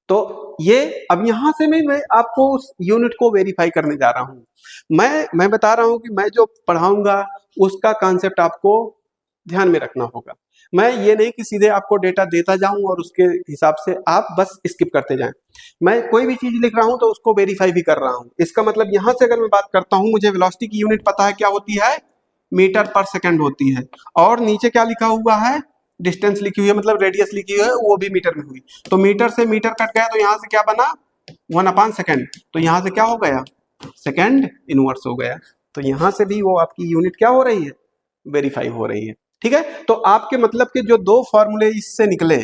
तो ये अब यहां से मैं आपको उस यूनिट को वेरीफाई करने जा रहा हूं। मैं बता रहा हूं कि मैं जो पढ़ाऊंगा उसका कॉन्सेप्ट आपको ध्यान में रखना होगा। मैं ये नहीं कि सीधे आपको डेटा देता जाऊं और उसके हिसाब से आप बस स्किप करते जाएं। मैं कोई भी चीज लिख रहा हूं तो उसको वेरीफाई भी कर रहा हूं। इसका मतलब यहां से अगर मैं बात करता हूं, मुझे वेलोसिटी की यूनिट पता है क्या होती है, मीटर पर सेकंड होती है, और नीचे क्या लिखा हुआ है, डिस्टेंस लिखी हुई है, मतलब रेडियस लिखी हुई है, वो भी मीटर में हुई। तो मीटर से मीटर कट गया तो यहाँ से क्या बना, 1/सेकंड, तो यहाँ से क्या हो गया, सेकंड इनवर्स हो गया। तो यहाँ से भी वो आपकी यूनिट क्या हो रही है, वेरीफाई हो रही है। ठीक है, तो आपके मतलब के जो दो फॉर्मूले इससे निकले,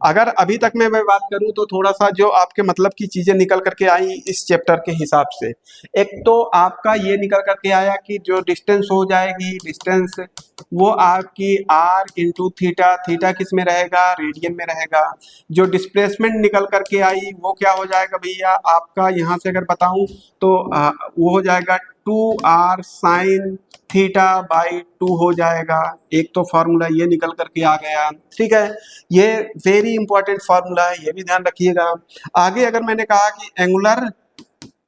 अगर अभी तक मैं बात करूं तो थोड़ा सा जो आपके मतलब की चीजें निकल करके आई इस चैप्टर के हिसाब से, एक तो आपका ये निकल करके आया कि जो डिस्टेंस हो जाएगी, डिस्टेंस वो आपकी r इंटू थीटा, थीटा किस में रहेगा, रेडियन में रहेगा। जो डिस्प्लेसमेंट निकल करके आई वो क्या हो जाएगा भैया आपका, यहाँ से अगर बताऊं तो वो हो जाएगा 2r साइन थीटा बाई 2 हो जाएगा। एक तो फॉर्मूला ये निकल करके आ गया। ठीक है, ये वेरी इंपॉर्टेंट फॉर्मूला है, ये भी ध्यान रखिएगा। आगे अगर मैंने कहा कि एंगुलर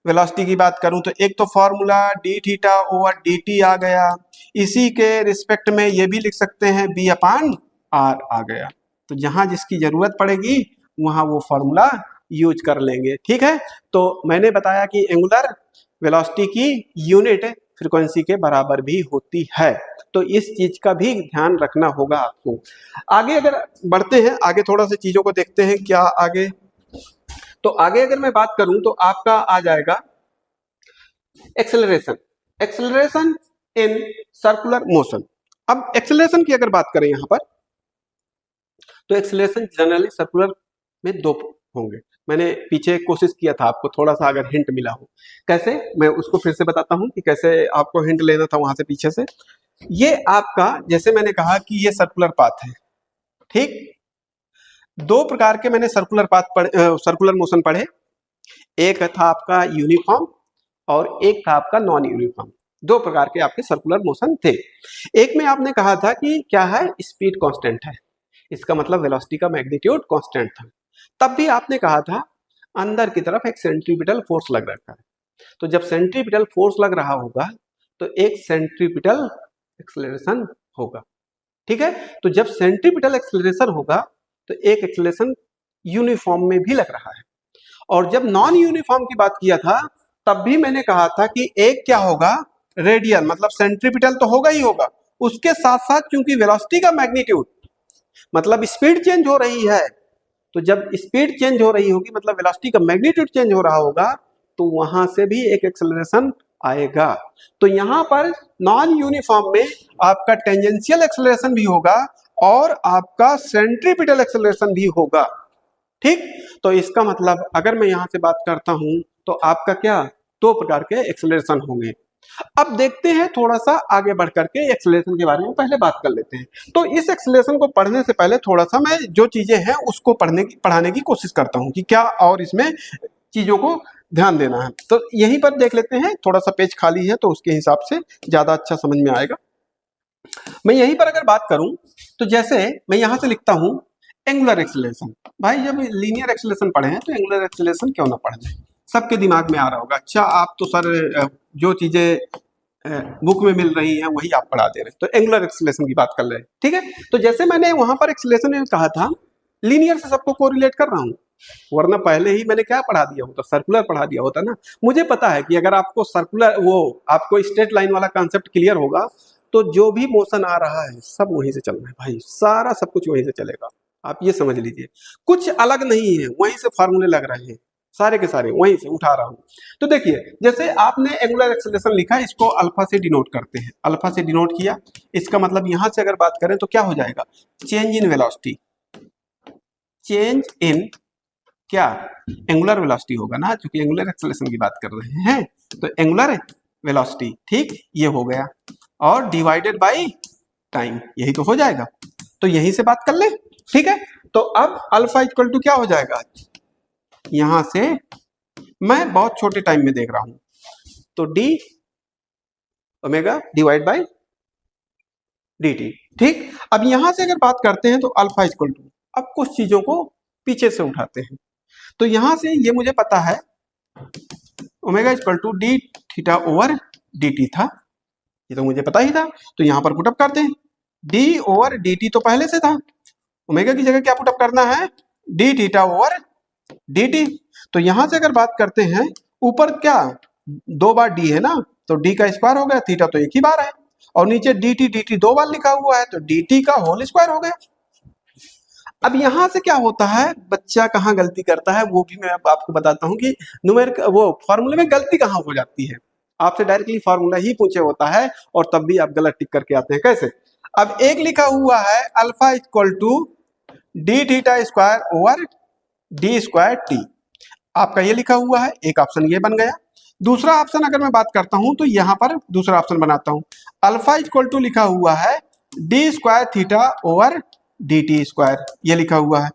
वेलोसिटी की बात करूं तो एक तो formula d theta over d t आ गया, इसी के रिस्पेक्ट में ये भी लिख सकते हैं बी अपान आर आ गया। तो जहां जिसकी जरूरत पड़ेगी वहां वो फॉर्मूला यूज कर लेंगे। ठीक है, तो मैंने बताया कि एंगुलर वेलोसिटी की यूनिट फ्रीक्वेंसी के बराबर भी होती है, तो इस चीज का भी ध्यान रखना होगा आपको। आगे अगर बढ़ते हैं, आगे थोड़ा सा चीजों को देखते हैं क्या आगे। तो आगे अगर मैं बात करूं तो आपका आ जाएगा acceleration, acceleration in circular motion. अब एक्सेलरेशन की अगर बात करें यहां पर, तो एक्सेलरेशन जनरली सर्कुलर में दो होंगे। मैंने पीछे कोशिश किया था आपको थोड़ा सा अगर हिंट मिला हो, कैसे, मैं उसको फिर से बताता हूं कि कैसे आपको हिंट लेना था वहां से पीछे से। ये आपका, जैसे मैंने कहा कि ये सर्कुलर पाथ है, ठीक, दो प्रकार के मैंने सर्कुलर पाथ पढ़े, सर्कुलर मोशन पढ़े। एक था आपका यूनिफॉर्म और एक था आपका नॉन यूनिफॉर्म। दो प्रकार के आपके सर्कुलर मोशन थे। एक में आपने कहा था कि क्या है, स्पीड कांस्टेंट है, इसका मतलब वेलोसिटी का मैग्नीट्यूड कांस्टेंट था। तब भी आपने कहा था अंदर की तरफ एक सेंट्रीपिटल फोर्स लग रखा है, तो जब सेंट्रीपिटल फोर्स लग रहा होगा तो एक सेंट्रीपिटल एक्सेलरेशन होगा। ठीक है, तो जब सेंट्रीपिटल एक्सेलरेशन होगा तो एक एक्सेलरेशन यूनिफॉर्म में भी लग रहा है। और जब नॉन यूनिफॉर्म की बात किया था तब भी मैंने कहा था कि एक क्या होगा, रेडियल, मतलब सेंट्रीपिटल तो होगा ही होगा, उसके साथ साथ क्योंकि वेलोसिटी का मैग्नीट्यूड मतलब स्पीड चेंज हो रही है, तो जब स्पीड चेंज हो रही होगी मतलब वेलोसिटी का मैग्नीट्यूड चेंज हो रहा होगा, तो वहां से भी एक एक्सेलरेशन आएगा। तो यहां पर नॉन यूनिफॉर्म में आपका टेंजेंशियल एक्सेलरेशन भी होगा और आपका सेंट्रीपिटल एक्सेलरेशन भी होगा। ठीक, तो इसका मतलब अगर मैं यहां से बात करता हूं तो आपका क्या, दो प्रकार के एक्सेलरेशन होंगे। अब देखते हैं थोड़ा सा आगे बढ़ करके एक्सेलरेशन के बारे में पहले बात कर लेते हैं। तो इस एक्सेलरेशन को पढ़ने से पहले थोड़ा सा मैं जो चीजें हैं उसको पढ़ाने की कोशिश करता हूं कि क्या और इसमें चीजों को ध्यान देना है। तो यहीं पर देख लेते हैं, थोड़ा सा पेज खाली है तो उसके हिसाब से ज्यादा अच्छा समझ में आएगा। मैं यहीं पर अगर बात करूं तो जैसे मैं यहां से लिखता हूं एंगुलर एक्सेलरेशन। भाई जब लीनियर एक्सेलरेशन पढ़े हैं तो एंगुलर एक्सेलरेशन क्यों ना पढ़ लें, सबके दिमाग में आ रहा होगा। अच्छा आप तो सर जो चीजें बुक में मिल रही हैं वही आप पढ़ा दे रहे हैं, तो एंगुलर एक्सेलरेशन की बात कर रहे हैं। ठीक है, तो जैसे मैंने वहां पर एक्सेलरेशन में कहा था लीनियर से सबको कोरिलेट कर रहा हूं, वरना पहले ही मैंने क्या पढ़ा दिया होता, सर्कुलर पढ़ा दिया होता ना। मुझे पता है कि अगर आपको सर्कुलर वो आपको स्ट्रेट लाइन वाला कॉन्सेप्ट क्लियर होगा तो जो भी मोशन आ रहा है सब वहीं से चलना है भाई, सारा सब कुछ वहीं से चलेगा। आप ये समझ लीजिए, कुछ अलग नहीं है, वहीं से फार्मूले लग रहे हैं, सारे के सारे वहीं से उठा रहा हूं। तो देखिए जैसे आपने एंगुलर एक्सेलरेशन लिखा, इसको अल्फा से डिनोट करते हैं, अल्फा से डिनोट किया, इसका मतलब यहां से अगर बात करें तो क्या हो जाएगा, change in velocity, change in क्या, एंगुलर वेलोसिटी होगा ना, क्योंकि एंगुलर एक्सेलरेशन की बात कर रहे हैं, तो एंगुलर वेलोसिटी, ठीक, ये हो गया, और डिवाइडेड बाय टाइम, यही तो हो जाएगा। तो यहीं से बात कर ले। ठीक है, तो अब अल्फा इक्वल टू क्या हो जाएगा, यहां से मैं बहुत छोटे टाइम में देख रहा हूं, तो D omega divide by dt। ठीक, अब यहां से अगर बात करते हैं तो अल्फा इक्वल टू, अब कुछ चीजों को पीछे से उठाते हैं, तो यहां से ये मुझे पता है omega equal to d theta over dt था, ये तो मुझे पता ही था, तो यहां पर पुटअप करते हैं, d ओवर dt तो पहले से था, ओमेगा की जगह क्या पुटअप करना है, d थीटा ओवर dt। तो यहां से अगर बात करते हैं, ऊपर क्या 2 बार d है ना, तो d का स्क्वायर हो गया, थीटा तो एक ही बार है, और नीचे dt 2 बार लिखा हुआ है, तो dt का होल स्क्वायर हो गया। अब यहां से क्या होता है, बच्चा कहां गलती करता है वो भी मैं आपको बताता हूं कि न्यूमेरिक वो फॉर्मूले में गलती कहां हो जाती है। आपसे डायरेक्टली फॉर्मूला ही पूछे होता है और तब भी आप गलत टिक करके आते हैं। कैसे, अब एक लिखा हुआ है alpha equal to d theta square over d square t, आपका ये लिखा हुआ है, एक ऑप्शन ये बन गया। दूसरा ऑप्शन अगर मैं बात करता हूं तो यहां पर दूसरा ऑप्शन बनाता हूं, अल्फा इक्वल टू लिखा हुआ है D square theta over d t square, ये लिखा हुआ है।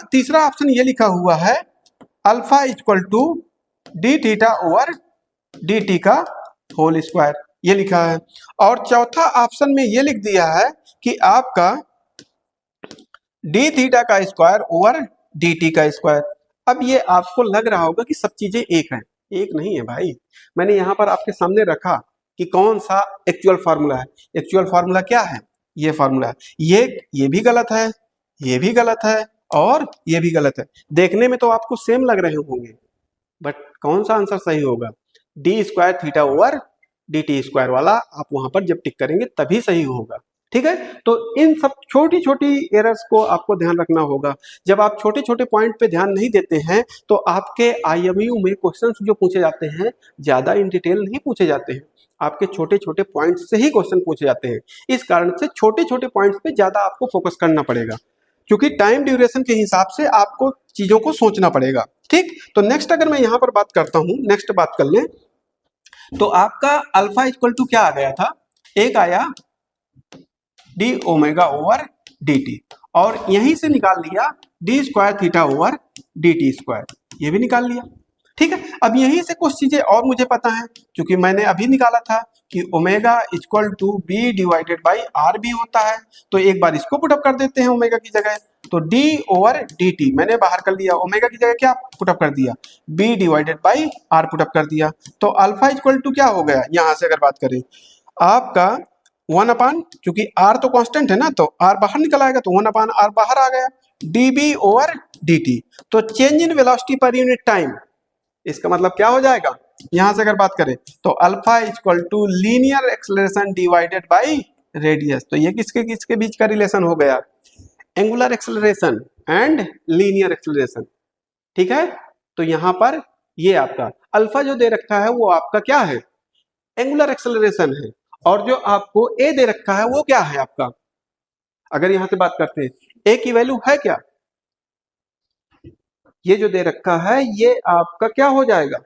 तीसरा ऑप्शन ये लिखा हुआ है alpha equal to d theta over d t का होल स्क्वायर, ये लिखा है। और चौथा ऑप्शन में ये लिख दिया है कि आपका डी थीटा का स्क्वायर ओवर डी टी का स्क्वायर। अब ये आपको लग रहा होगा कि सब चीजें एक हैं, एक नहीं है भाई, मैंने यहां पर आपके सामने रखा कि कौन सा एक्चुअल फार्मूला है। एक्चुअल फार्मूला क्या है, ये फार्मूला है, ये भी गलत है, ये भी गलत है और ये भी गलत है। देखने में तो आपको सेम लग रहे होंगे, बट कौन सा आंसर सही होगा, D square theta over d t square वाला आप वहां पर जब टिक करेंगे तभी सही होगा। ठीक है, तो इन सब छोटी छोटी एरर्स को आपको ध्यान रखना होगा। जब आप छोटे छोटे पॉइंट पे ध्यान नहीं देते हैं तो आपके आईएमयू में क्वेश्चंस जो पूछे जाते हैं ज्यादा इन डिटेल नहीं पूछे जाते हैं, आपके छोटे छोटे पॉइंट्स से ही क्वेश्चन पूछे जाते हैं। इस कारण से छोटे छोटे पॉइंट्स पे ज्यादा आपको फोकस करना पड़ेगा, क्योंकि टाइम ड्यूरेशन के हिसाब से आपको चीजों को सोचना पड़ेगा। ठीक, तो नेक्स्ट अगर मैं यहाँ पर बात करता हूँ, नेक्स्ट बात कर लें, तो आपका अल्फा इक्वल टू क्या आ गया था, एक आया D omega over d T, और यहीं से निकाल लिया D square theta over d t square, ये भी निकाल लिया। ठीक है, अब यहीं से कुछ चीजें और मुझे पता है, क्योंकि मैंने अभी निकाला था कि omega equal to b divided by r भी होता है, तो एक बार इसको पुटअप कर देते हैं ओमेगा की जगह, तो डी ओवर डी टी मैंने बाहर कर लिया, ओमेगा की जगह क्या पुटअप कर दिया, b divided by r put up कर दिया। तो अल्फा इक्वल टू क्या हो गया, यहां से अगर बात करें आपका 1/, क्योंकि आर तो कांस्टेंट है ना, तो आर बाहर निकल आएगा, तो 1/r बाहर आ गया, d b over d t. तो change in velocity per unit time, इसका मतलब क्या हो जाएगा, यहां से अगर बात करें तो alpha equal to linear acceleration divided by radius. तो ये किसके किसके बीच का रिलेशन हो गया, angular acceleration and linear acceleration. ठीक है, तो यहां पर ये आपका अल्फा जो दे रखा है वो आपका क्या है, एंगुलर एक्सेलरेशन है, और जो आपको ए दे रखा है वो क्या है आपका, अगर यहां से बात करते हैं ए की वैल्यू है क्या, ये जो दे रखा है ये आपका क्या हो जाएगा,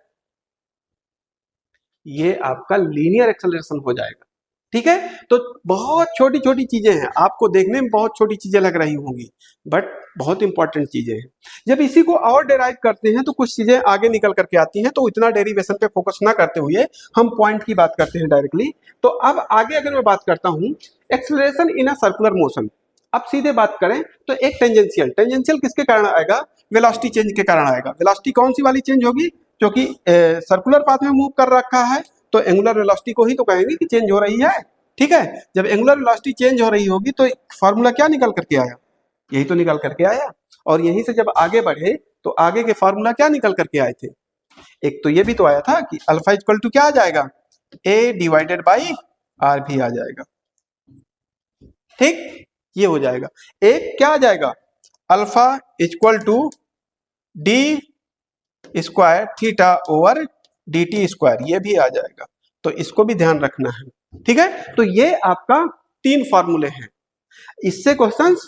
ये आपका लीनियर एक्सेलरेशन हो जाएगा। ठीक है, तो बहुत छोटी छोटी चीजें हैं, आपको देखने में बहुत छोटी चीजें लग रही होंगी बट बहुत इंपॉर्टेंट चीजें हैं। जब इसी को और डेराइव करते हैं तो कुछ चीजें आगे निकल करके आती हैं, तो इतना डेरिवेशन पे फोकस ना करते हुए हम पॉइंट की बात करते हैं डायरेक्टली। तो अब आगे अगर मैं बात करता हूं acceleration in a circular motion, अब सीधे बात करें तो एक टेंजेंशियल, टेंजेंशियल किसके कारण आएगा, वेलोसिटी चेंज के कारण आएगा। वेलोसिटी कौन सी वाली चेंज होगी, क्योंकि सर्कुलर पाथ में मूव कर रखा है तो एंगुलर वेलोसिटी को ही तो कहेंगे कि चेंज हो रही है। ठीक है, जब एंगुलर वेलोसिटी चेंज हो रही होगी तो फार्मूला क्या निकल करके आया, यही तो निकल करके आया, और यहीं से जब आगे बढ़े तो आगे के फार्मूला क्या निकल करके आए थे, एक तो ये भी तो आया था कि अल्फा इक्वल टू क्या आ जाएगा, ए डिवाइडेड बाई आर भी आ जाएगा। ठीक, ये हो जाएगा, एक क्या आ जाएगा, alpha equal to d square theta over d t square, ये भी आ जाएगा, तो इसको भी ध्यान रखना है। ठीक है, तो ये आपका 3 फार्मूले हैं, इससे क्वेश्चंस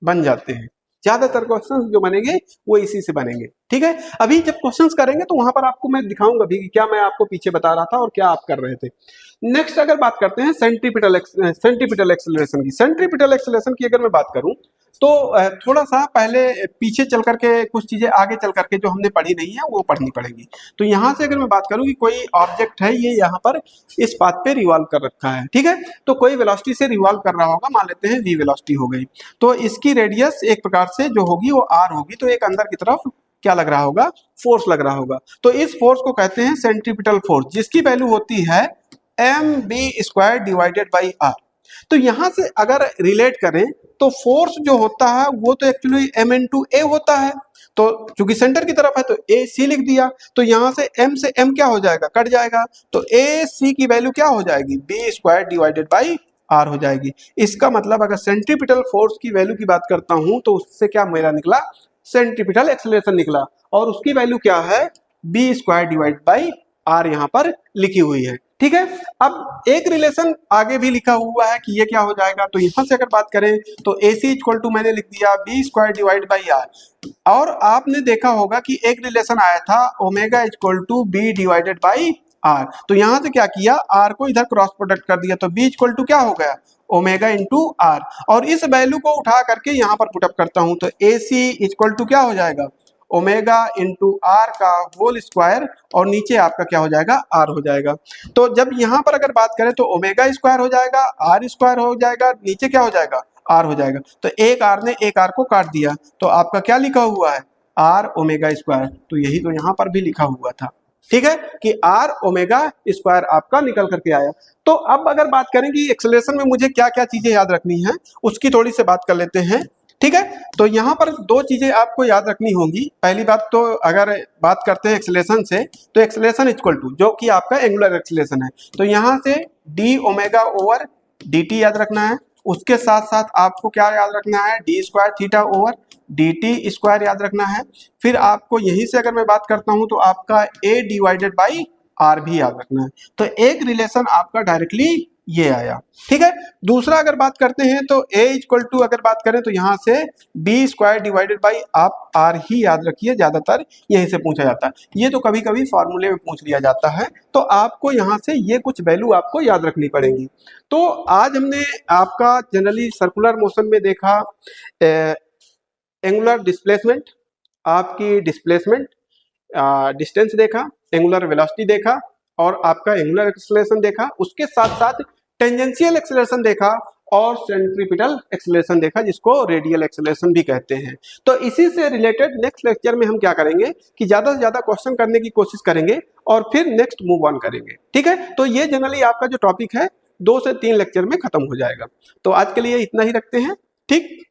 बन जाते हैं, ज्यादातर क्वेश्चंस जो बनेंगे वो इसी से बनेंगे। ठीक है, अभी जब क्वेश्चंस करेंगे तो वहां पर आपको मैं दिखाऊंगा भी कि क्या मैं आपको पीछे बता रहा था और क्या आप कर रहे थे। नेक्स्ट अगर बात करते हैं सेंट्रीपिटल एक्सेलरेशन की। सेंट्रीपिटल एक्सेलरेशन की अगर मैं बात करूं तो थोड़ा सा पहले पीछे चल करके कुछ चीजें आगे चल करके जो हमने पढ़ी नहीं है वो पढ़नी पड़ेगी। तो यहाँ से अगर मैं बात करूं कि कोई ऑब्जेक्ट है, ये यहाँ पर इस पाथ पे रिवॉल्व कर रखा है, ठीक है, तो कोई वेलोसिटी से रिवॉल्व कर रहा होगा, मान लेते हैं v वेलोसिटी हो गई, तो इसकी रेडियस एक प्रकार से जो होगी वो r होगी, तो एक अंदर की तरफ क्या लग रहा होगा, फोर्स लग रहा होगा। तो इस फोर्स को कहते हैं सेंट्रीपिटल फोर्स, जिसकी वैल्यू होती है mv² डिवाइडेड बाई r। तो यहां से अगर रिलेट करें तो फोर्स जो होता है वो तो एक्चुअली m इंटू ए होता है, तो चूंकि सेंटर की तरफ है तो ए सी लिख दिया, तो यहां से m से m क्या हो जाएगा, कट जाएगा, तो ए सी की वैल्यू क्या हो जाएगी, b² डिवाइडेड बाई r हो जाएगी। इसका मतलब अगर सेंट्रीपिटल फोर्स की वैल्यू की बात करता हूं तो उससे क्या मेरा निकला, सेंट्रीपिटल एक्सेलरेशन निकला, और उसकी वैल्यू क्या है, b² डिवाइड बाई r यहाँ पर लिखी हुई है, ठीक है। अब एक रिलेशन आगे भी लिखा हुआ है कि ये क्या हो जाएगा, तो यहां से अगर बात करें तो AC इक्वल टू मैंने लिख दिया b² डिवाइड बाई r, और आपने देखा होगा कि एक रिलेशन आया था omega equal to b divided by r, तो यहां से क्या किया, r को इधर क्रॉस प्रोडक्ट कर दिया, तो b इक्वल टू क्या हो गया, ओमेगा इंटू r, और इस वैल्यू को उठा करके यहां पर पुटअप करता हूं तो AC इक्वल टू क्या हो जाएगा, ओमेगा इंटू आर का होल स्क्वायर, और नीचे आपका क्या हो जाएगा, आर हो जाएगा। तो जब यहां पर अगर बात करें तो ओमेगा स्क्वायर हो जाएगा, आर स्क्वायर हो जाएगा, नीचे क्या हो जाएगा, आर हो जाएगा, तो एक आर ने एक आर को काट दिया, तो आपका क्या लिखा हुआ है, आर ओमेगा स्क्वायर, तो यही तो यहां पर भी लिखा हुआ था, ठीक है, कि आर ओमेगा स्क्वायर आपका निकल करके आया। तो अब अगर बात करें कि एक्सेलरेशन में मुझे क्या क्या चीजें याद रखनी है, उसकी थोड़ी सी बात कर लेते हैं, ठीक है। तो यहाँ पर दो चीजें आपको याद रखनी होंगी। पहली बात तो अगर बात करते हैं एक्सेलरेशन से, तो एक्सेलरेशन इक्वल टू जो कि आपका एंगुलर एक्सेलरेशन है, तो यहाँ से D omega over d T याद रखना है, उसके साथ साथ आपको क्या याद रखना है, d² थीटा ओवर dt² याद रखना है। फिर आपको यहीं से अगर मैं बात करता हूं तो आपका a डिवाइडेड बाई r भी याद रखना है। तो एक रिलेशन आपका डायरेक्टली ये आया, ठीक है। दूसरा अगर बात करते हैं तो a इक्वल टू अगर बात करें तो यहाँ से b² डिवाइडेड बाई आप r ही याद रखिए, ज्यादातर यहीं से पूछा जाता है, ये तो कभी कभी फॉर्मूले में पूछ लिया जाता है, तो आपको यहाँ से ये कुछ वैल्यू आपको याद रखनी पड़ेगी। तो आज हमने आपका जनरली सर्कुलर मोशन में देखा एंगुलर डिस्प्लेसमेंट, आपकी डिस्प्लेसमेंट डिस्टेंस देखा, एंगुलर वेलोसिटी देखा, और आपका एंगुलर एक्सेलरेशन देखा, उसके साथ साथ टेंजेंशियल एक्सेलरेशन देखा, और सेंट्रीपिटल एक्सेलरेशन देखा, जिसको रेडियल एक्सेलरेशन भी कहते हैं। तो इसी से रिलेटेड नेक्स्ट लेक्चर में हम क्या करेंगे कि ज्यादा से ज्यादा क्वेश्चन करने की कोशिश करेंगे और फिर नेक्स्ट मूव ऑन करेंगे, ठीक है। तो ये जनरली आपका जो टॉपिक है 2 से 3 लेक्चर में खत्म हो जाएगा। तो आज के लिए इतना ही रखते हैं, ठीक।